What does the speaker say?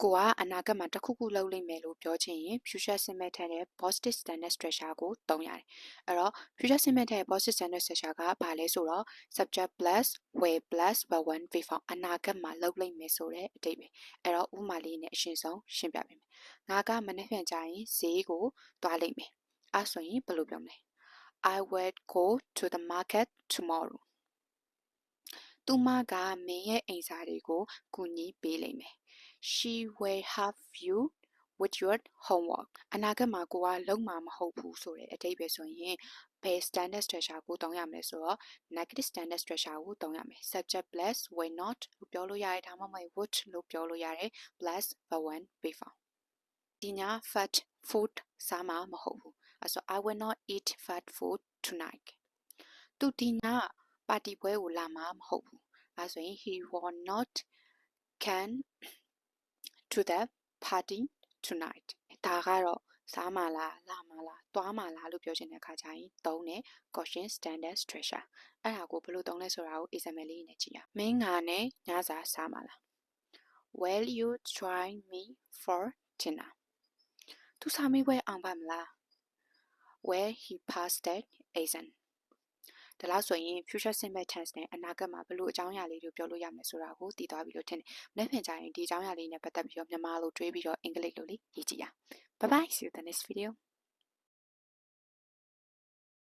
ကိုကအနာဂတ်မှာတစ်ခုခုလုပ်လိမ့်မယ်လို့ပြောချင်ရင် future simple ထက်တဲ့ positive standard structure ကိုသုံးရတယ်။အဲ့တော့ future simple ထက် positive standard structure ကဘာလဲဆိုတော့ subject plus will plus verb 1 verb 4အနာဂတ်မှာလုပ်လိမ့်မယ်ဆိုတဲ့အဓိပ္ပာယ်။အဲ့တော့ဥပမာလေးနဲ့အရှင်းဆုံးရှင်းပြပေးမယ်။ငါကမနေ့ပြန်ကြရင်ဈေးကိုသွားလိမ့်မယ်။အဲ့ဆိုရင်ဘယ်လိုပြောမလဲ I will go to the market tomorrow သူမကမင်းရဲ့အိမ်စာတွေကိုကူညီပေးလိမ့်မယ်။ She will help you with your homework အနာဂတ်မှာကိုကလုံးမှာမဟုတ်ဘူးဆိုတဲ့အဓိပ္ပာယ်ဆိုရင်ဘယ် standard structure ကိုသုံးရမလဲဆိုတော့ negative standard structure ကိုသုံးရမယ် subject plus will not လို့ပြောလို့ရတယ်ဒါမှမဟုတ် would လို့ပြောလို့ရတယ် plus verb 1 verb 4ဒီည fast food စားမှာမဟုတ်ဘူးအဲ့ဆို I will not eat fast food tonight သူဒီညပါတီပွဲကိုလာမှာမဟုတ်ဘူးအဲ့ဆိုရင် he will not can to the party tonight ဒါကတော့စားမလားလာမလားသွားမလားလို့ပြောချင်တဲ့အခါကျရင်သုံးတဲ့ caution standard structure အဲ့ဒါကိုဘယ်လိုသုံးလဲဆိုတာကို example လေးနဲ့ကြည့်ရအောင်မင်းငါနဲ့ညစာစားမလား Will you join me for dinner သူစာမေးပွဲအောင်ပါမလား Will he pass that exam ဒါလားဆိုရင် future simple tense နဲ့အနာဂတ်မှာဘယ်လိုအကြောင်းအရာလေးတွေပြောလို့ရမယ်ဆိုတာကိုသိသွားပြီလို့ထင်တယ်။မနေ့ပြန်ကြရင်ဒီအကြောင်းအရာလေးနဲ့ပတ်သက်ပြီးတော့မြန်မာလိုတွေးပြီးတော့အင်္ဂလိပ်လိုလေးရေးကြည့်ရအောင်။ Bye bye, see you in the next video.